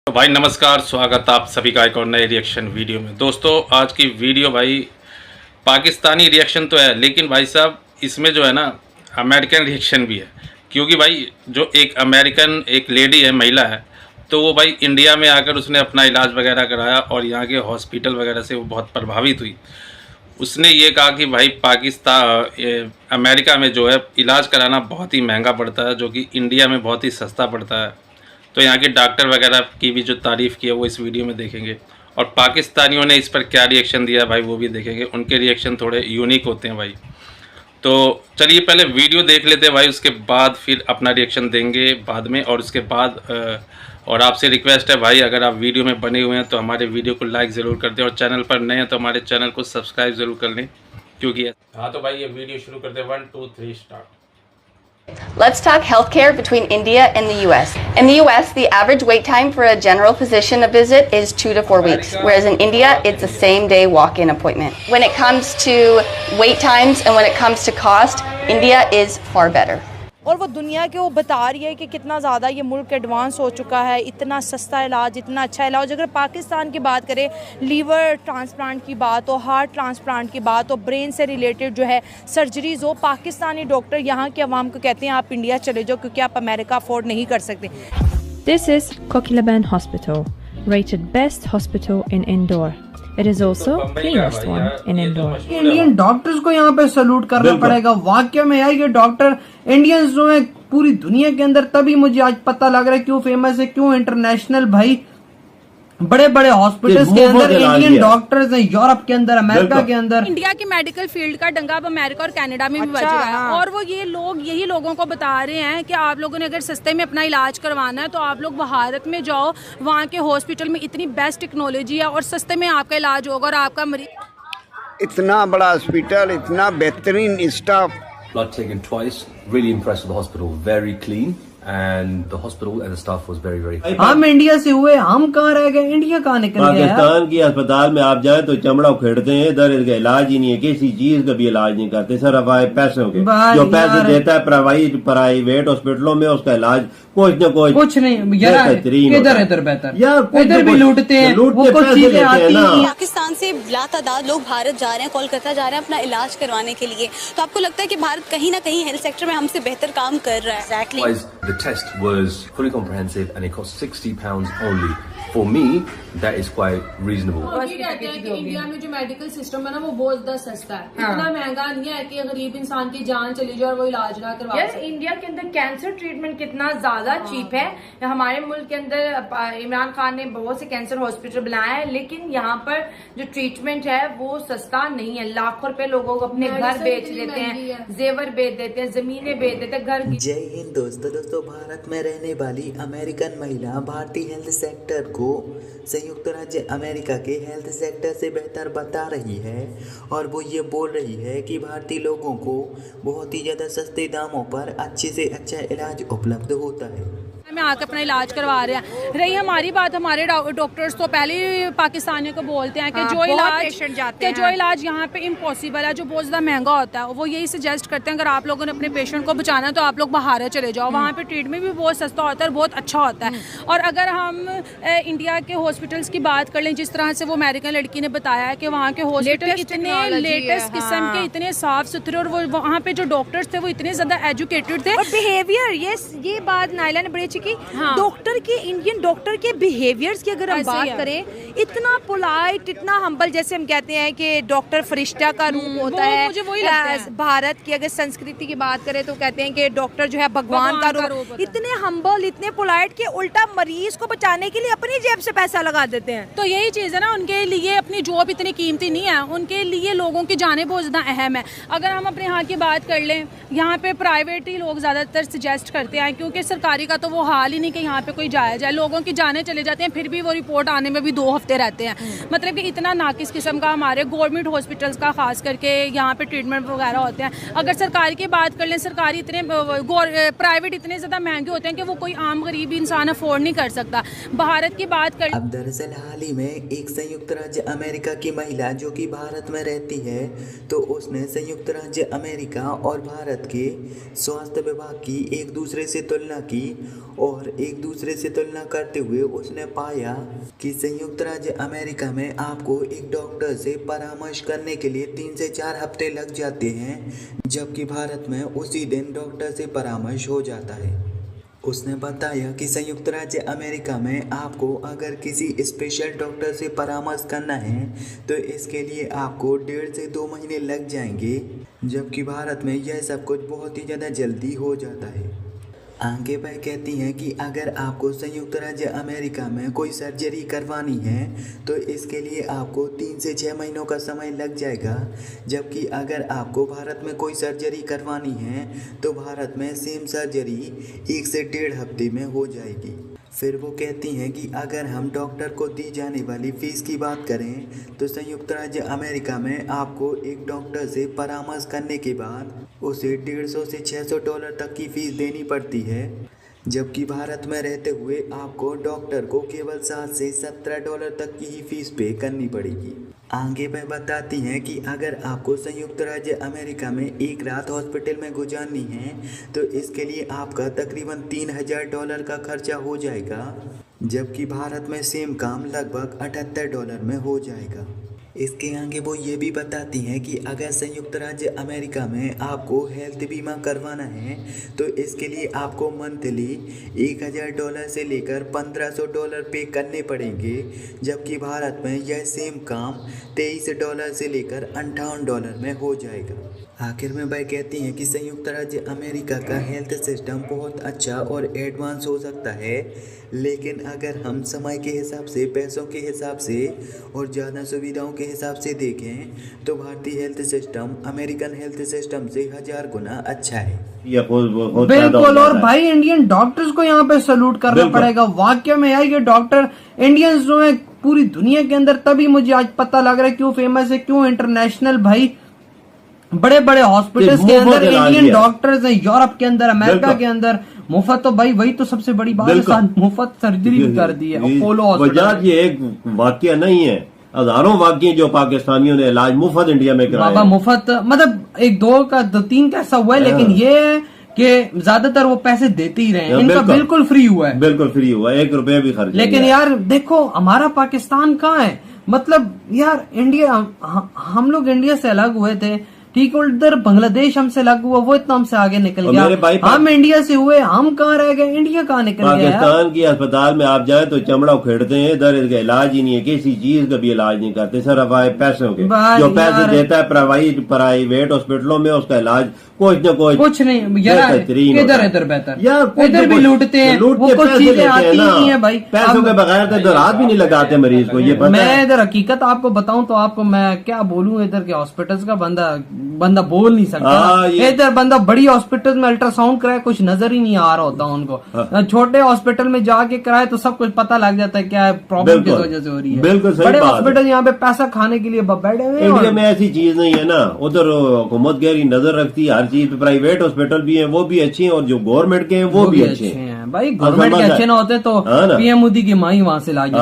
तो भाई नमस्कार, स्वागत आप सभी का एक और नए रिएक्शन वीडियो में। दोस्तों आज की वीडियो भाई पाकिस्तानी रिएक्शन तो है, लेकिन भाई साहब इसमें जो है ना अमेरिकन रिएक्शन भी है। क्योंकि भाई जो एक अमेरिकन एक लेडी है, महिला है, तो वो भाई इंडिया में आकर उसने अपना इलाज वगैरह कराया और यहाँ के हॉस्पिटल वगैरह से वो बहुत प्रभावित हुई। उसने ये कहा कि भाई अमेरिका में जो है इलाज कराना बहुत ही महंगा पड़ता है, जो कि इंडिया में बहुत ही सस्ता पड़ता है। तो यहाँ के डॉक्टर वगैरह की भी जो तारीफ़ की है वो इस वीडियो में देखेंगे, और पाकिस्तानियों ने इस पर क्या रिएक्शन दिया भाई वो भी देखेंगे। उनके रिएक्शन थोड़े यूनिक होते हैं भाई। तो चलिए पहले वीडियो देख लेते हैं भाई, उसके बाद फिर अपना रिएक्शन देंगे बाद में। और उसके बाद और आपसे रिक्वेस्ट है भाई, अगर आप वीडियो में बने हुए हैं तो हमारे वीडियो को लाइक ज़रूर कर दें, और चैनल पर नए हैं तो हमारे चैनल को सब्सक्राइब ज़रूर कर लें। क्योंकि हाँ तो भाई ये वीडियो शुरू करते हैं। 1 2 3 start. Let's talk healthcare between India and the US. In the US, the average wait time for a general physician visit is 2 to 4 weeks, whereas in India, it's a same-day walk-in appointment. When it comes to wait times and when it comes to cost, India is far better. और वो दुनिया के वो बता रही है कि कितना ज़्यादा ये मुल्क एडवांस हो चुका है, इतना सस्ता इलाज, इतना अच्छा इलाज। अगर पाकिस्तान की बात करें, लीवर ट्रांसप्लांट की बात हो, हार्ट ट्रांसप्लांट की बात हो, ब्रेन से रिलेटेड जो है सर्जरीज़ हो, पाकिस्तानी डॉक्टर यहाँ के अवाम को कहते हैं आप इंडिया चले जाओ क्योंकि आप अमेरिका अफोर्ड नहीं कर सकते। This is Kokilaban Hospital, rated best hospital in Indore. It is also cleanest one in Indore. Indian doctors को यहाँ पे सैल्यूट करना पड़ेगा। वाकई में यार ये डॉक्टर इंडियंस जो है पूरी दुनिया के अंदर, तभी मुझे आज पता लग रहा है क्यों फेमस है, क्यों इंटरनेशनल भाई बड़े बड़े हॉस्पिटल्स के अंदर इंडियन डॉक्टर्स हैं, यूरोप के अंदर, अमेरिका के अंदर। इंडिया की मेडिकल फील्ड का डंगा अब अमेरिका और कनाडा में भी बज रहा है। और वो ये लोग यही लोगों को बता रहे हैं कि आप लोगों ने अगर सस्ते में अपना इलाज करवाना है तो आप लोग भारत में जाओ, वहाँ के हॉस्पिटल में इतनी बेस्ट टेक्नोलॉजी है और सस्ते में आपका इलाज होगा और आपका मरीज। इतना बड़ा हॉस्पिटल, इतना बेहतरीन staff. Blood taken twice. Really impressed with the hospital. Very clean. And the hospital and the staff was very, very. हम इंडिया से हुए, हम कहाँ रह गए, इंडिया कहाँ निकल गया। पाकिस्तान की अस्पताल में आप जाए तो चमड़ा उखेड़ते हैं, इधर इसका इलाज ही नहीं है, किसी चीज का भी इलाज नहीं करते, सिर्फ आए पैसों के। जो पैसे देता है प्राइवेट हॉस्पिटलों में, उसका इलाज कुछ नहीं यार, इधर बेहतर यार, इधर भी लूटते हैं, वो कुछ चीजें आती हैं। पाकिस्तान से लातादाद लोग भारत जा रहे हैं, कोलकाता जा रहे हैं अपना इलाज करवाने के लिए। तो आपको लगता है कि भारत कहीं ना कहीं हेल्थ सेक्टर में हमसे बेहतर काम कर रहा है? Exactly. The test was fully comprehensive and it cost £60 only. For me, that is quite reasonable. ये कहते हैं कि इंडिया में जो मेडिकल सिस्टम है ना वो बहुत ज्यादा सस्ता है, इतना महंगा नहीं है कि गरीब इंसान की जान चली जाए और वो इलाज ना करवा सके। इंडिया के अंदर कैंसर ट्रीटमेंट कितना ज्यादा चीप है। हमारे मुल्क के अंदर इमरान खान ने बहुत से कैंसर हॉस्पिटल बनाया है, लेकिन यहाँ पर जो ट्रीटमेंट है वो सस्ता नहीं है। लाखों रुपए लोगों को अपने घर बेच देते हैं, जेवर बेच देते हैं, जमीनें बेच देते हैं, घर। जय हिंद दोस्तों, भारत में रहने वाली अमेरिकन महिला भारतीय हेल्थ सेक्टर को संयुक्त राज्य अमेरिका के हेल्थ सेक्टर से बेहतर बता रही है, और वो ये बोल रही है कि भारतीय लोगों को बहुत ही ज़्यादा सस्ते दामों पर अच्छे से अच्छा इलाज उपलब्ध होता है। में आकर अपना इलाज करवा रहे हैं। रही हमारी बात, हमारे डॉक्टर्स तो पहले ही पाकिस्तानियों को बोलते हैं कि जो इलाज यहाँ पे इम्पॉसिबल है, जो बहुत ज़्यादा महंगा होता है, वो यही सजेस्ट करते हैं अगर आप लोगों ने अपने पेशेंट को बचाना है तो आप लोग बाहर चले जाओ, वहाँ पे ट्रीटमेंट भी बहुत सस्ता होता है और बहुत अच्छा होता है। और अगर हम इंडिया के हॉस्पिटल्स की बात कर लें, जिस तरह से वो अमेरिकन लड़की ने बताया है कि वहाँ के हॉस्पिटल इतने लेटेस्ट किस्म के, इतने साफ सुथरे, और वो वहाँ पे जो डॉक्टर्स थे वो इतने ज़्यादा एजुकेटेड थे। और बिहेवियर, ये बात नाइला ने बड़ी अच्छी की। डॉक्टर के, इंडियन डॉक्टर के बिहेवियर्स की अगर हम बात करें, इतना पोलाइट, इतना हम्बल, जैसे हम कहते हैं कि डॉक्टर फरिश्ता का रूप होता है। मुझे वही लगता है। भारत की अगर संस्कृति की बात करें तो कहते हैं कि डॉक्टर जो है भगवान का रूप। इतने हम्बल, इतने पोलाइट के उल्टा मरीज को बचाने के लिए अपनी जेब से पैसा लगा देते हैं। तो यही चीज़ है ना, उनके लिए अपनी जॉब इतनी कीमती नहीं है, उनके लिए लोगों की जानें बहुत ज़्यादा अहम है। अगर हम अपने यहाँ की बात कर लें, यहाँ पे प्राइवेट ही लोग ज़्यादातर सजेस्ट करते हैं, क्योंकि सरकारी का तो वो हाल ही नहीं कि यहाँ पे कोई जाया जाए। लोगों की जानें चले जाते हैं, फिर भी वो रिपोर्ट आने में भी 2 हफ्ते होते रहते हैं। मतलब कि इतना नाकिस किस्म का हमारे गवर्नमेंट हॉस्पिटल्स का खास करके यहाँ पे ट्रीटमेंट वगैरह होते हैं। अगर सरकारी की बात कर लें, सरकारी इतने प्राइवेट इतने ज़्यादा महंगे होते हैं कि वो कोई आम गरीब इंसान अफोर्ड नहीं कर सकता। भारत की बात कर अब दरअसल हाल ही में एक संयुक्त राज्य अमेरिका की महिला जो कि भारत में रहती है, तो उसने संयुक्त राज्य अमेरिका और भारत के स्वास्थ्य विभाग की एक दूसरे से तुलना की और एक दूसरे से तुलना करते हुए उसने पाया कि संयुक्त राज्य अमेरिका में आपको एक डॉक्टर से परामर्श करने के लिए 3 से 4 हफ्ते लग जाते हैं, जबकि भारत में उसी दिन डॉक्टर से परामर्श हो जाता है। उसने बताया कि संयुक्त राज्य अमेरिका में आपको अगर किसी स्पेशल डॉक्टर से परामर्श करना है तो इसके लिए आपको 1.5 से 2 महीने लग जाएंगे, जबकि भारत में यह सब कुछ बहुत ही ज़्यादा जल्दी हो जाता है। आगे वह कहती हैं कि अगर आपको संयुक्त राज्य अमेरिका में कोई सर्जरी करवानी है तो इसके लिए आपको 3 से 6 महीनों का समय लग जाएगा, जबकि अगर आपको भारत में कोई सर्जरी करवानी है तो भारत में सेम सर्जरी 1 से 1.5 हफ्ते में हो जाएगी। फिर वो कहती हैं कि अगर हम डॉक्टर को दी जाने वाली फ़ीस की बात करें तो संयुक्त राज्य अमेरिका में आपको एक डॉक्टर से परामर्श करने के बाद उसे $150 से $600 तक की फ़ीस देनी पड़ती है, जबकि भारत में रहते हुए आपको डॉक्टर को केवल $7 से $17 तक की ही फ़ीस पे करनी पड़ेगी। आगे वह बताती हैं कि अगर आपको संयुक्त राज्य अमेरिका में एक रात हॉस्पिटल में गुजारनी है तो इसके लिए आपका तकरीबन $3000 का खर्चा हो जाएगा, जबकि भारत में सेम काम लगभग $78 में हो जाएगा। इसके आगे वो ये भी बताती हैं कि अगर संयुक्त राज्य अमेरिका में आपको हेल्थ बीमा करवाना है तो इसके लिए आपको मंथली $1000 से लेकर $1500 पे करने पड़ेंगे, जबकि भारत में यह सेम काम $23 से लेकर $58 में हो जाएगा। आखिर में वह कहती हैं कि संयुक्त राज्य अमेरिका का हेल्थ सिस्टम बहुत अच्छा और एडवांस हो सकता है, लेकिन अगर हम समय के हिसाब से, पैसों के हिसाब से और ज़्यादा सुविधाओं के हिसाब से देखें तो भारतीय health system American health system से 1000 गुना अच्छा है। बिल्कुल। और भाई इंडियन डॉक्टर्स को यहाँ पे सैल्यूट करना पड़ेगा। वाकई में यार ये डॉक्टर इंडियंस जो है पूरी दुनिया के अंदर, तभी मुझे आज पता लग रहा है क्यों फेमस है, क्यों इंटरनेशनल भाई बड़े बड़े हॉस्पिटल्स के अंदर इंडियन डॉक्टर्स हैं। यूरोप के अंदर, अमेरिका के अंदर मुफ्त, तो भाई वही तो सबसे बड़ी बात है, मुफ्त सर्जरी भी कर दी है अपोलो हॉस्पिटल। ये एक वाकया नहीं है, हजारों वाकये जो पाकिस्तानियों ने इलाज मुफ्त इंडिया में कराया। बाबा मुफ्त मतलब 1-2 का 2-3 का ऐसा हुआ है, लेकिन ये है कि ज्यादातर वो पैसे देते ही रहे, इनका बिल्कुल फ्री हुआ है, बिल्कुल फ्री हुआ, 1 रुपया भी खर्च। लेकिन यार देखो हमारा पाकिस्तान कहाँ है, मतलब यार इंडिया, हम लोग इंडिया से अलग हुए थे, ठीक, उधर बांग्लादेश हमसे अलग हुआ, वो इतना हमसे आगे निकल गया। हम इंडिया से हुए, हम कहाँ रह गए, इंडिया कहाँ निकल गया। पाकिस्तान की अस्पताल में आप जाए तो चमड़ा उखेड़ते हैं, दर्द का इलाज ही नहीं है, किसी चीज का भी इलाज नहीं करते, सिर्फ पैसों के। जो पैसे देता है प्राइवेट हॉस्पिटलों में, उसका इलाज कुछ नहीं यार, इधर बेहतर यार, इधर भी लूटते हैं, वो कुछ चीजें आती नहीं है भाई, पैसों के बगैर तो रात भी नहीं लगाते मरीज को। ये मैं इधर हकीकत आपको बताऊं तो आपको मैं क्या बोलूं, इधर के हॉस्पिटल्स का बंदा बोल नहीं सकता। इधर बंदा बड़ी हॉस्पिटल में अल्ट्रासाउंड कराए, कुछ नजर ही नहीं आ रहा होता उनको, छोटे हॉस्पिटल में जाके कराए तो सब कुछ पता लग जाता है क्या प्रॉब्लम किस वजह से हो रही है। बिल्कुल बड़े हॉस्पिटल यहाँ पे पैसा खाने के लिए बैठे हुए। इंडिया में ऐसी चीज नहीं है ना, उधर हुकूमत गहरी नजर रखती है हर चीज पे। प्राइवेट हॉस्पिटल भी हैं, वो भी अच्छे हैं, और जो गवर्नमेंट के हैं वो भी अच्छे हैं। भाई गवर्नमेंट के अच्छे ना होते तो पीएम मोदी की माँ ही वहाँ से इलाज,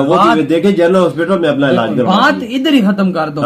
वो देखे जनरल हॉस्पिटल में अपना इलाज करवा, बात इधर ही खत्म कर दो।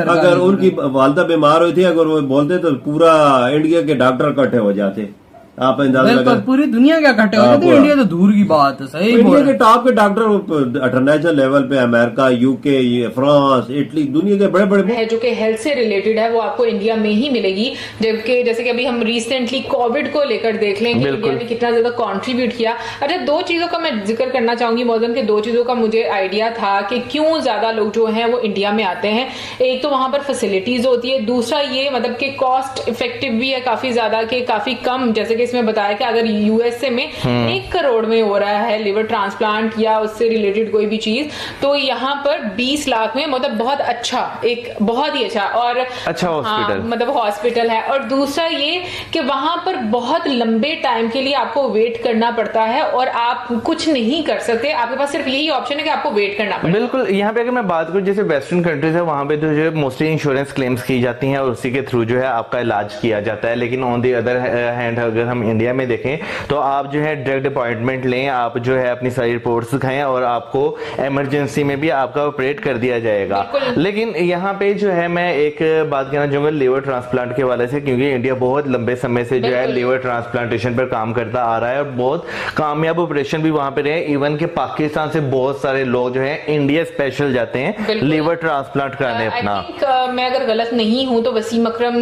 अगर उनकी वालदा बीमार हुई थी, अगर वो बोलते तो पूरा इंडिया के डॉक्टर इकट्ठे हो जाते। आप अंदाजा पूरी दुनिया के इकट्ठे हो जाते, इंडिया तो दूर की बात है। सही इंडिया के टॉप के डॉक्टर इंटरनेशनल लेवल पे अमेरिका, यूके, फ्रांस, इटली, दुनिया के बड़े बड़े है जो कि हेल्थ से रिलेटेड है, वो आपको इंडिया में ही मिलेगी। जबकि जैसे कि अभी हम रिसेंटली कोविड को लेकर देख लें कि इंडिया ने कितना ज्यादा कंट्रीब्यूट किया। अच्छा, 2 चीजों का मैं जिक्र करना चाहूंगी मौजूद के, 2 चीजों का मुझे आइडिया था कि क्यों ज्यादा लोग जो है वो इंडिया में आते हैं। एक तो वहां पर फैसिलिटीज होती है, दूसरा ये मतलब कि कॉस्ट इफेक्टिव भी है काफी ज्यादा, कि काफी कम, जैसे कि केस में बताया कि अगर यूएसए में 1 करोड़ में हो रहा है लिवर ट्रांसप्लांट या उससे रिलेटेड कोई भी चीज, तो यहाँ पर 20 लाख में, मतलब बहुत अच्छा, एक बहुत ही अच्छा और अच्छा हॉस्पिटल, मतलब हॉस्पिटल है। और दूसरा ये कि वहां पर बहुत लंबे टाइम के लिए आपको वेट करना पड़ता है और आप कुछ नहीं कर सकते, आपके पास सिर्फ यही ऑप्शन है कि आपको वेट करना पड़ता है। बिल्कुल। यहाँ पे अगर मैं बात करूँ, जैसे वेस्टर्न कंट्रीज है वहां पे तो जो है मोस्टली इंश्योरेंस क्लेम्स की जाती हैं और उसी के थ्रू जो है आपका इलाज किया जाता है। लेकिन ऑन दी अदर हैंड अगर हम इंडिया में देखें तो आप जो है डायरेक्ट अपॉइंटमेंट लें, आप जो है अपनी सारी रिपोर्ट्स दिखाएं और आपको इमरजेंसी में भी आपका ऑपरेट कर दिया जाएगा। लेकिन यहाँ पे जो है मैं एक बात कहना चाहूंगा लिवर ट्रांसप्लांट के वाले से, क्योंकि इंडिया बहुत लंबे समय से जो है लिवर ट्रांसप्लांटेशन पर काम करता आ रहा है और बहुत कामयाब ऑपरेशन भी वहां पे रहे। इवन के पाकिस्तान से बहुत सारे लोग जो है इंडिया स्पेशल जाते हैं लिवर ट्रांसप्लांट कराने अपना। मैं अगर गलत नहीं हूं तो वसीम अकरम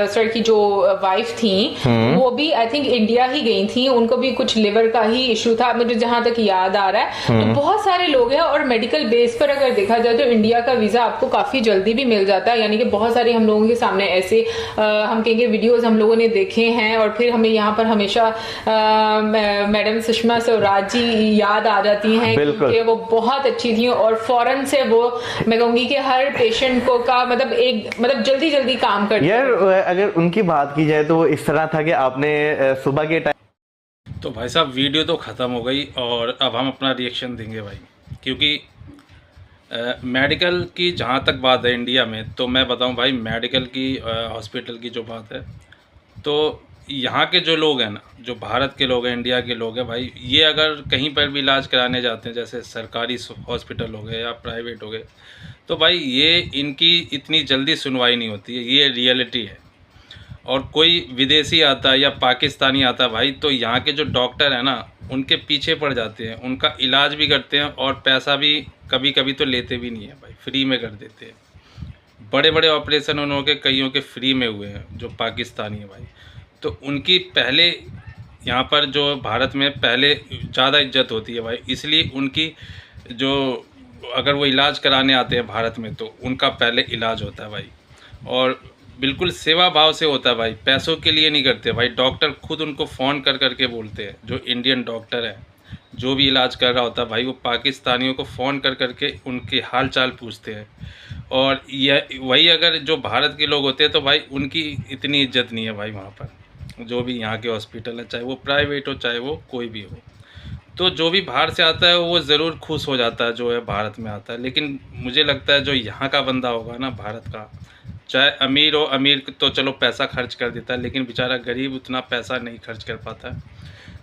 सर की जो वाइफ थी वो भी आई थिंक इंडिया ही गई थी, उनको भी कुछ लिवर का ही इशू था, मुझे जहां तक याद आ रहा है। तो बहुत सारे लोग हैं और मेडिकल बेस पर अगर देखा जाए तो इंडिया का वीजा आपको काफी जल्दी भी मिल जाता है। यानी कि बहुत सारे हम लोगों के सामने ऐसे हम कहेंगे वीडियोस हम लोगों ने देखे हैं और फिर हमें यहाँ पर हमेशा मैडम सुषमा स्वराज जी याद आ जाती हैं क्योंकि वो बहुत अच्छी थी और फौरन से वो, मैं कहूंगी कि हर पेशेंट को का मतलब जल्दी जल्दी काम करती है। यार अगर उनकी बात की जाए तो वो इस तरह था कि आपने सुबह के टाइम, तो भाई साहब वीडियो तो ख़त्म हो गई और अब हम अपना रिएक्शन देंगे भाई, क्योंकि मेडिकल की जहाँ तक बात है इंडिया में, तो मैं बताऊं भाई मेडिकल की हॉस्पिटल की जो बात है, तो यहाँ के जो लोग हैं ना, जो भारत के लोग हैं, इंडिया के लोग हैं भाई, ये अगर कहीं पर भी इलाज कराने जाते हैं, जैसे सरकारी हॉस्पिटल हो गए या प्राइवेट हो गए, तो भाई ये इनकी इतनी जल्दी सुनवाई नहीं होती है, ये रियलिटी है। और कोई विदेशी आता है या पाकिस्तानी आता है भाई, तो यहाँ के जो डॉक्टर हैं ना उनके पीछे पड़ जाते हैं, उनका इलाज भी करते हैं और पैसा भी कभी कभी तो लेते भी नहीं है भाई, फ्री में कर देते हैं। बड़े बड़े ऑपरेशन उन्होंने कईयों के फ्री में हुए हैं जो पाकिस्तानी है भाई। तो उनकी पहले यहाँ पर जो भारत में पहले ज़्यादा इज्जत होती है भाई, इसलिए उनकी जो अगर वो इलाज कराने आते हैं भारत में तो उनका पहले इलाज होता है भाई, और बिल्कुल सेवा भाव से होता है भाई, पैसों के लिए नहीं करते भाई। डॉक्टर खुद उनको फ़ोन कर करके बोलते हैं, जो इंडियन डॉक्टर है जो भी इलाज कर रहा होता है भाई, वो पाकिस्तानियों को फ़ोन कर करके उनके हाल चाल पूछते हैं। और यह वही अगर जो भारत के लोग होते हैं तो भाई उनकी इतनी इज्जत नहीं है भाई वहाँ पर, जो भी यहाँ के हॉस्पिटल है, चाहे वो प्राइवेट हो चाहे वो कोई भी हो। तो जो भी बाहर से आता है वो ज़रूर खुश हो जाता है जो है भारत में आता है, लेकिन मुझे लगता है जो यहाँ का बंदा होगा ना भारत का, चाहे अमीर हो, अमीर तो चलो पैसा खर्च कर देता है, लेकिन बेचारा गरीब उतना पैसा नहीं खर्च कर पाता है।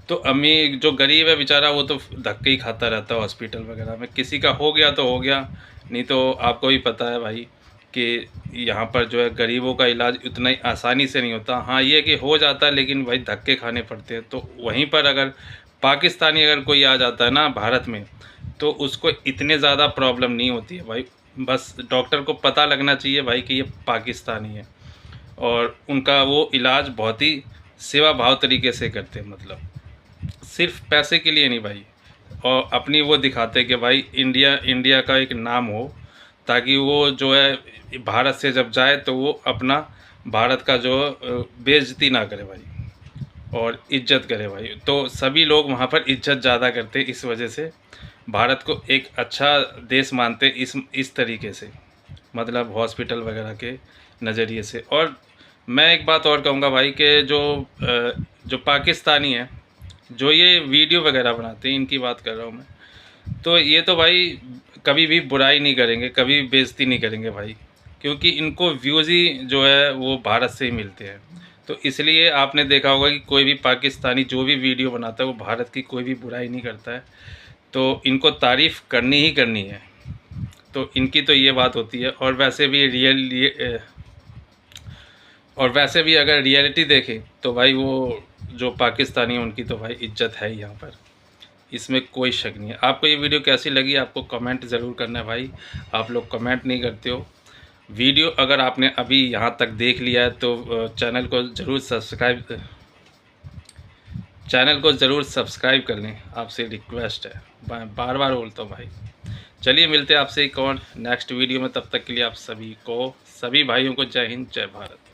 तो अमीर जो गरीब है बेचारा वो तो धक्के ही खाता रहता है हॉस्पिटल वगैरह में, किसी का हो गया तो हो गया, नहीं तो आपको भी पता है भाई कि यहाँ पर जो है गरीबों का इलाज उतना ही आसानी से नहीं होता। हाँ ये कि हो जाता है लेकिन भाई धक्के खाने पड़ते हैं। तो वहीं पर अगर पाकिस्तानी अगर कोई आ जाता है ना भारत में तो उसको इतने ज़्यादा प्रॉब्लम नहीं होती है भाई, बस डॉक्टर को पता लगना चाहिए भाई कि ये पाकिस्तानी है, और उनका वो इलाज बहुत ही सेवा भाव तरीके से करते हैं, मतलब सिर्फ पैसे के लिए नहीं भाई, और अपनी वो दिखाते कि भाई इंडिया का एक नाम हो, ताकि वो जो है भारत से जब जाए तो वो अपना भारत का जो बेइज्जती ना करे भाई और इज्जत करे भाई। तो सभी लोग वहाँ पर इज्जत ज़्यादा करते, इस वजह से भारत को एक अच्छा देश मानते इस तरीके से, मतलब हॉस्पिटल वगैरह के नज़रिए से। और मैं एक बात और कहूँगा भाई कि जो पाकिस्तानी है जो ये वीडियो वगैरह बनाते हैं, इनकी बात कर रहा हूँ मैं, तो ये तो भाई कभी भी बुराई नहीं करेंगे, कभी बेइज्जती नहीं करेंगे भाई, क्योंकि इनको व्यूज़ ही जो है वो भारत से ही मिलते हैं। तो इसलिए आपने देखा होगा कि कोई भी पाकिस्तानी जो भी वीडियो बनाता है वो भारत की कोई भी बुराई नहीं करता है, तो इनको तारीफ़ करनी ही करनी है। तो इनकी तो ये बात होती है। और वैसे भी अगर रियलिटी देखें तो भाई वो जो पाकिस्तानी है उनकी तो भाई इज्जत है ही यहाँ पर, इसमें कोई शक नहीं है। आपको ये वीडियो कैसी लगी आपको कमेंट ज़रूर करना है भाई, आप लोग कमेंट नहीं करते हो। वीडियो अगर आपने अभी यहाँ तक देख लिया है तो चैनल को ज़रूर सब्सक्राइब कर लें, आपसे रिक्वेस्ट है, बार बार बोलता हूँ भाई। चलिए मिलते हैं आपसे एक और नेक्स्ट वीडियो में, तब तक के लिए आप सभी भाइयों को जय हिंद जय भारत।